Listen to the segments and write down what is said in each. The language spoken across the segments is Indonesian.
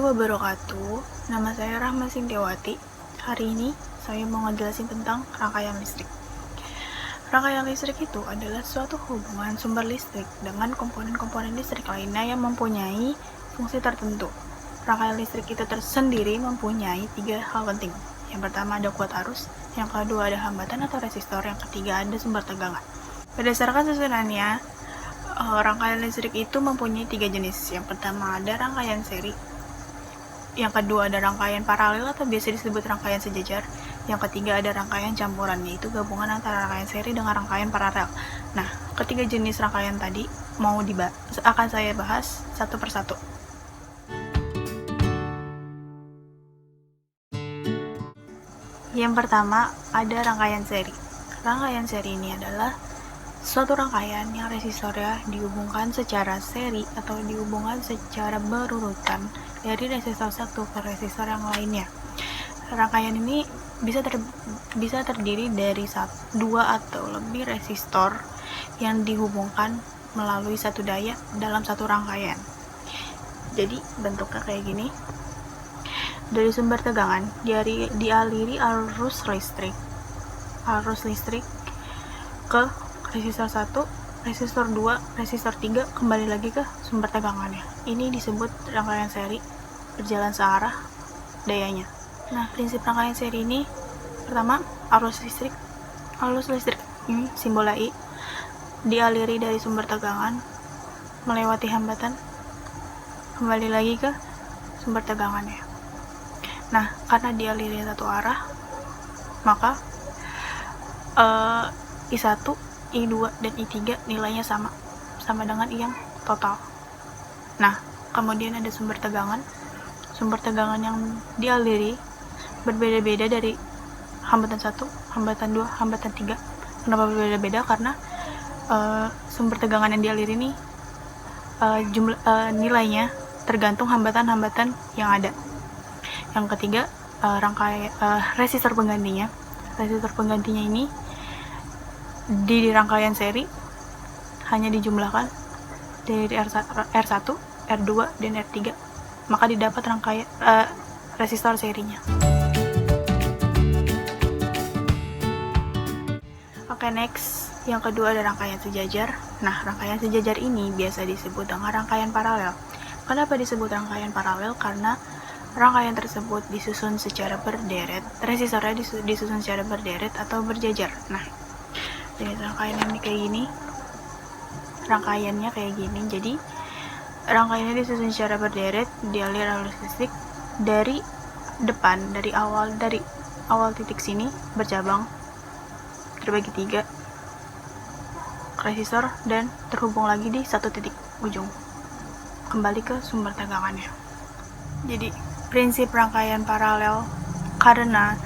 wabarakatuh. Nama saya Rahma Sintiawati. Hari ini saya mau ngejelasin tentang rangkaian listrik. Rangkaian listrik itu adalah suatu hubungan sumber listrik dengan komponen-komponen listrik lainnya yang mempunyai fungsi tertentu. Rangkaian listrik itu tersendiri mempunyai 3 hal penting. Yang pertama ada kuat arus, yang kedua ada hambatan atau resistor, yang ketiga ada sumber tegangan. Berdasarkan susunannya, rangkaian listrik itu mempunyai 3 jenis. Yang pertama ada rangkaian seri, yang kedua ada rangkaian paralel atau biasa disebut rangkaian sejajar, yang ketiga ada rangkaian campuran, yaitu gabungan antara rangkaian seri dengan rangkaian paralel. Nah, ketiga jenis rangkaian tadi akan saya bahas satu persatu. Yang pertama ada rangkaian seri. Rangkaian seri ini adalah suatu rangkaian yang resistornya dihubungkan secara seri atau dihubungkan secara berurutan dari resistor satu ke resistor yang lainnya. Rangkaian ini bisa terdiri dari 2 atau lebih resistor yang dihubungkan melalui satu daya dalam satu rangkaian. Jadi bentuknya kayak gini. Dari sumber tegangan dialiri arus listrik ke resistor 1, resistor 2, resistor 3, kembali lagi ke sumber tegangannya. Ini disebut rangkaian seri, berjalan searah dayanya. Nah, prinsip rangkaian seri ini pertama, arus listrik ini simbol I dialiri dari sumber tegangan melewati hambatan kembali lagi ke sumber tegangannya. Nah, karena dialiri satu arah, maka I1, I2, dan I3 nilainya sama dengan I yang total. Nah, kemudian ada sumber tegangan yang dialiri berbeda-beda dari hambatan 1, hambatan 2, hambatan 3. Kenapa berbeda-beda? Karena sumber tegangan yang dialiri ini nilainya tergantung hambatan-hambatan yang ada. Yang ketiga, resistor penggantinya. Resistor penggantinya ini di rangkaian seri hanya dijumlahkan dari R1, R2, dan R3, maka didapat rangkaian resistor serinya. Oke, next. Yang kedua ada rangkaian sejajar. Nah, rangkaian sejajar ini biasa disebut dengan rangkaian paralel. Kenapa disebut rangkaian paralel? Karena rangkaian tersebut disusun secara berderet, resistornya disusun secara berderet atau berjajar. Nah, jenis rangkaian ini kayak gini, rangkaiannya kayak gini. Jadi rangkaiannya disusun secara berderet, dialiri arus listrik dari depan, dari awal titik sini bercabang, terbagi 3 resistor, dan terhubung lagi di satu titik ujung kembali ke sumber tegangannya. Jadi prinsip rangkaian paralel karena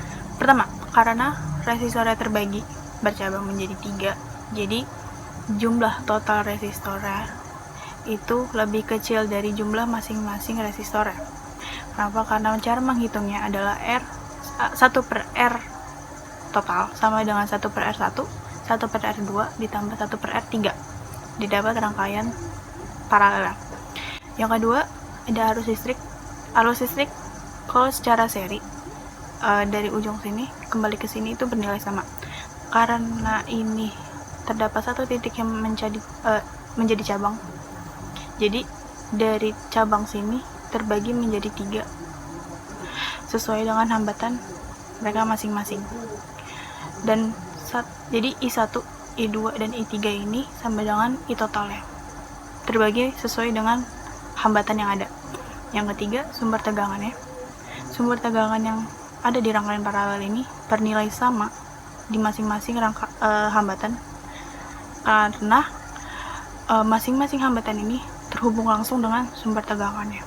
resistornya terbagi bercabang menjadi 3, jadi jumlah total resistornya itu lebih kecil dari jumlah masing-masing resistornya. Kenapa? Karena cara menghitungnya adalah 1/R total sama dengan 1/R1, 1/R2 ditambah 1/R3, didapat rangkaian paralel. Yang kedua ada arus listrik. Arus listrik kalau secara seri dari ujung sini kembali ke sini itu bernilai sama. Karena ini terdapat satu titik yang menjadi cabang, jadi dari cabang sini terbagi menjadi 3 sesuai dengan hambatan mereka masing-masing. Dan jadi I1, I2, dan I3 ini sama dengan I totalnya, terbagi sesuai dengan hambatan yang ada. Yang ketiga, sumber tegangannya. Sumber tegangan yang ada di rangkaian paralel ini bernilai sama di masing-masing hambatan, karena masing-masing hambatan ini terhubung langsung dengan sumber tegangannya.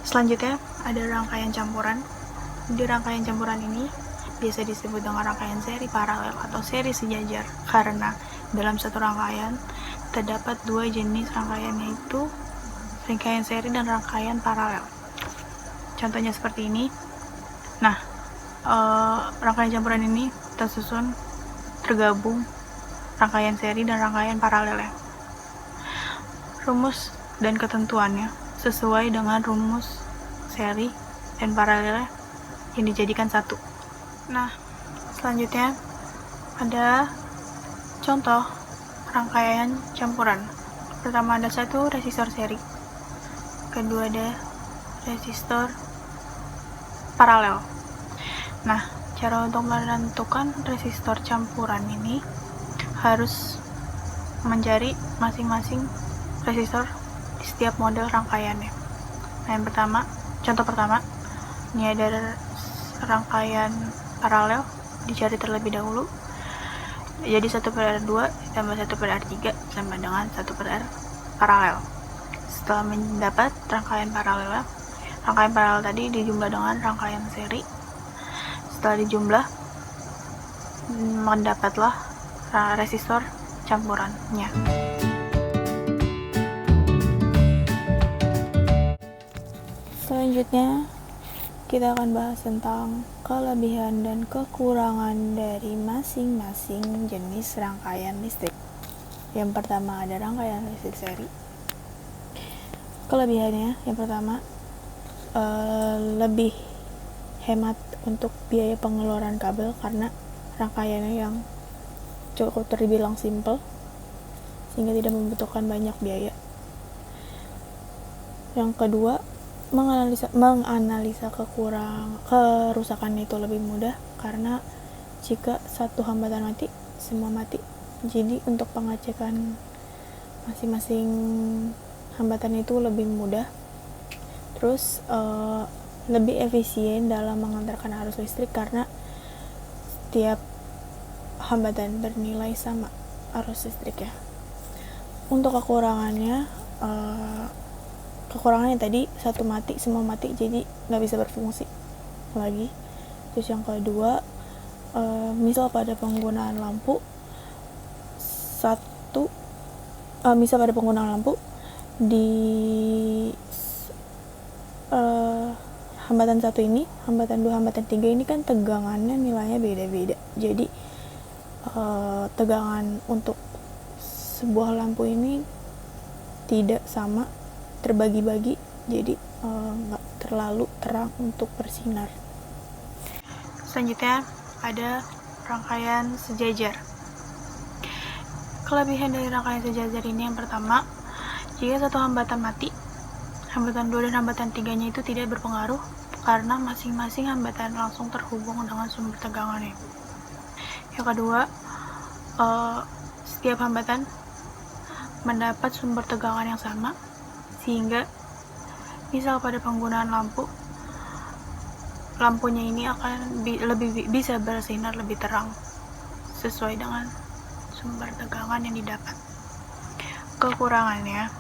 Selanjutnya ada rangkaian campuran. Di rangkaian campuran ini biasa disebut dengan rangkaian seri paralel atau seri sejajar, karena dalam satu rangkaian terdapat 2 jenis rangkaian, yaitu rangkaian seri dan rangkaian paralel. Contohnya seperti ini. Nah, rangkaian campuran ini tergabung rangkaian seri dan rangkaian paralel ya. rumus dan ketentuannya sesuai dengan rumus seri dan paralel yang dijadikan satu. Nah, selanjutnya ada contoh rangkaian campuran. Pertama ada satu resistor seri, kedua ada resistor paralel. Nah, cara untuk menentukan resistor campuran ini harus mencari masing-masing resistor di setiap model rangkaiannya. Nah, contoh pertama, ini ada rangkaian paralel, dicari terlebih dahulu. Jadi 1/R2 tambah 1/R3 sama dengan 1/R paralel. Setelah mendapat rangkaian paralel tadi dijumlah dengan rangkaian seri. Setelah dijumlah, mendapatlah resistor campurannya. Selanjutnya kita akan bahas tentang kelebihan dan kekurangan dari masing-masing jenis rangkaian listrik. Yang pertama ada rangkaian listrik seri. Kelebihannya yang pertama, lebih hemat untuk biaya pengeluaran kabel karena rangkaiannya yang cukup terbilang simple sehingga tidak membutuhkan banyak biaya. Yang kedua, menganalisa kerusakan itu lebih mudah karena jika satu hambatan mati, semua mati. Jadi untuk pengecekan masing-masing hambatan itu lebih mudah. Terus lebih efisien dalam mengantarkan arus listrik karena setiap hambatan bernilai sama arus listrik ya. Untuk kekurangannya tadi satu mati, semua mati, jadi nggak bisa berfungsi lagi. Terus yang kedua, misal pada penggunaan lampu di hambatan 1 ini, hambatan 2, hambatan 3 ini kan tegangannya nilainya beda-beda. Jadi tegangan untuk sebuah lampu ini tidak sama, terbagi-bagi, jadi nggak terlalu terang untuk bersinar. Selanjutnya ada rangkaian sejajar. Kelebihan dari rangkaian sejajar ini yang pertama, jika satu hambatan mati, hambatan 2 dan hambatan 3-nya itu tidak berpengaruh karena masing-masing hambatan langsung terhubung dengan sumber tegangannya. Yang kedua, setiap hambatan mendapat sumber tegangan yang sama, sehingga misal pada penggunaan lampunya ini akan lebih bisa bersinar lebih terang sesuai dengan sumber tegangan yang didapat. Kekurangannya,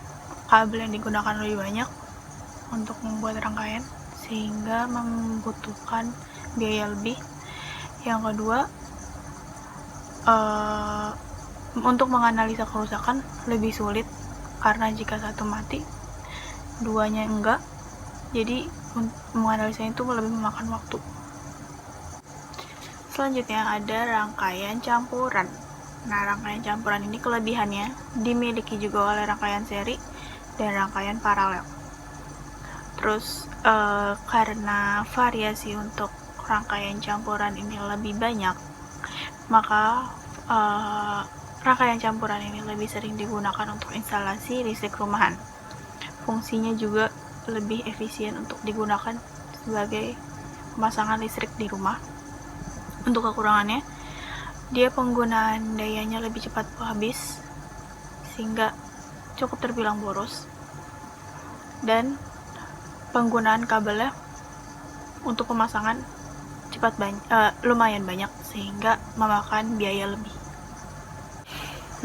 kabel yang digunakan lebih banyak untuk membuat rangkaian sehingga membutuhkan biaya lebih. Yang kedua, untuk menganalisa kerusakan lebih sulit karena jika satu mati, duanya enggak, jadi menganalisa itu lebih memakan waktu. Selanjutnya ada rangkaian campuran. Nah, rangkaian campuran ini kelebihannya dimiliki juga oleh rangkaian seri dan rangkaian paralel. Terus karena variasi untuk rangkaian campuran ini lebih banyak, maka rangkaian campuran ini lebih sering digunakan untuk instalasi listrik rumahan. Fungsinya juga lebih efisien untuk digunakan sebagai pemasangan listrik di rumah. Untuk kekurangannya, dia penggunaan dayanya lebih cepat habis sehingga cukup terbilang boros, dan penggunaan kabelnya untuk pemasangan lumayan banyak sehingga memakan biaya lebih.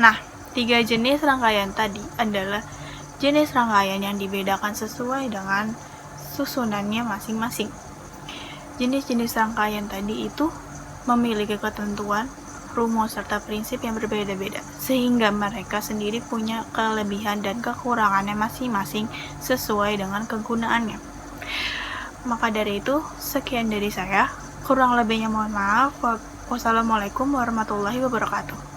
Nah, 3 jenis rangkaian tadi adalah jenis rangkaian yang dibedakan sesuai dengan susunannya masing-masing. Jenis-jenis rangkaian tadi itu memiliki ketentuan, rumus, serta prinsip yang berbeda-beda, sehingga mereka sendiri punya kelebihan dan kekurangannya masing-masing sesuai dengan kegunaannya. Maka dari itu, sekian dari saya. Kurang lebihnya mohon maaf. Wassalamualaikum warahmatullahi wabarakatuh.